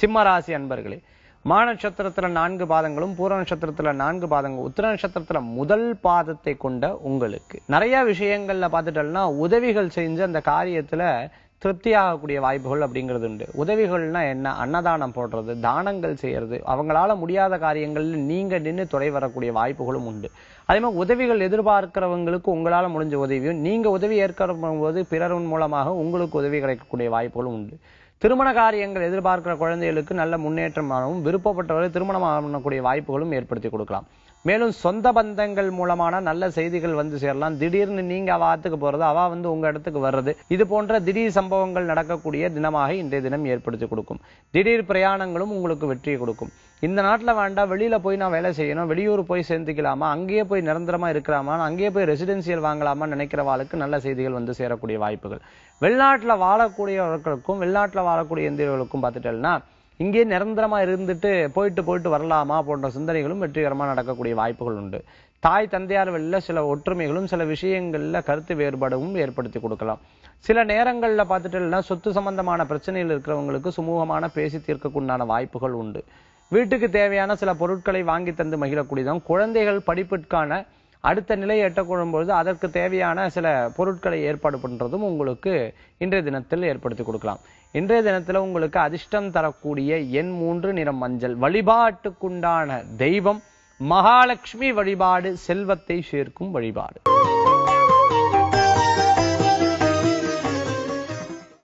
சிம்ம ராசி அன்பர்களே, மான நட்சத்திரத்துல 4 பாதங்களும், பூர நட்சத்திரத்துல 4 பாதங்கள், உத்திர நட்சத்திரத்துல முதல் பாதத்தை கொண்ட உங்களுக்கு நிறைய விஷயங்கள்ல பார்த்துட்டோம்னா உதவிகள் செஞ்சு அந்த காரியத்துல திருப்தியாகக்கூடிய வாய்ப்புகள் அப்படிங்கிறது உண்டு. உதவிகள்னா என்ன? அன்னதானம் போடுறது, தானங்கள் செய்யறது, அவங்களால முடியாத காரியங்கள்ல நீங்க நின்று துணை வரக்கூடிய வாய்ப்புகளும் உண்டு. அதே மாதிரி உதவிகள் எதிர்பார்க்கிறவங்களுக்கு உங்களால முடிஞ்ச உதவியும், நீங்க உதவி ஏற்கிற போது பிறரின் மூலமாக உங்களுக்கு உதவி கிடைக்கக்கூடிய வாய்ப்புகளும் உண்டு. திருமண காரியங்கள் எதிர்பார்க்கிற குழந்தைகளுக்கு நல்ல முன்னேற்றமாகவும், விருப்பப்பட்டவரை திருமணம் பண்ணக்கூடிய வாய்ப்புகளும் ஏற்படுத்தி கொடுக்கலாம். மேலும் சொந்த பந்தங்கள் மூலமான நல்ல செய்திகள் வந்து சேரலாம். திடீர்னு நீங்க அவாத்துக்கு போறது, அவ வந்து உங்க இடத்துக்கு வர்றது, இது போன்ற திடீர் சம்பவங்கள் நடக்கக்கூடிய தினமாக இன்றைய தினம் ஏற்படுத்தி கொடுக்கும். திடீர் பிரயாணங்களும் உங்களுக்கு வெற்றியை கொடுக்கும். இந்த நாட்டுல வேண்டாம், வெளியில போய் நான் வேலை செய்யணும், வெளியூர் போய் சேர்ந்துக்கலாமா, அங்கேயே போய் நிரந்தரமா இருக்கலாமா, அங்கேயே போய் ரெசிடென்சியல் வாங்கலாமா நினைக்கிறவாளுக்கு நல்ல செய்திகள் வந்து சேரக்கூடிய வாய்ப்புகள். வெளிநாட்டுல வாழக்கூடியவர்களுக்கும் வெளிநாட்டுல வாழக்கூடிய இந்தியர்களுக்கும் பார்த்துட்டேன்னா இங்கே நிரந்தரமா இருந்துட்டு போயிட்டு வரலாமா போன்ற சிந்தனைகளும் வெற்றிகரமா நடக்கக்கூடிய வாய்ப்புகள் உண்டு. தாய் தந்தையார் வெளில சில ஒற்றுமைகளும் சில விஷயங்கள்ல கருத்து வேறுபாடும் ஏற்படுத்தி கொடுக்கலாம். சில நேரங்கள்ல பார்த்துட்டேன்னா சொத்து சம்பந்தமான பிரச்சனைகள் இருக்கிறவங்களுக்கு சுமூகமான பேசி தீர்க்கக்குண்டான வாய்ப்புகள் உண்டு. வீட்டுக்கு தேவையான சில பொருட்களை வாங்கி தந்து மகிழக்கூடியதும், குழந்தைகள் படிப்பிற்கான அடுத்த நிலையை எட்டக்கொள்ளும்பொழுது அதற்கு தேவையான சில பொருட்களை ஏற்பாடு பண்றதும் உங்களுக்கு இன்றைய தினத்தில் ஏற்படுத்தி கொடுக்கலாம். இன்றைய தினத்துல உங்களுக்கு அதிர்ஷ்டம் தரக்கூடிய எண் 3, நிறம் மஞ்சள். வழிபாட்டுக்குண்டான தெய்வம் மகாலட்சுமி வழிபாடு, செல்வத்தை சேர்க்கும் வழிபாடு.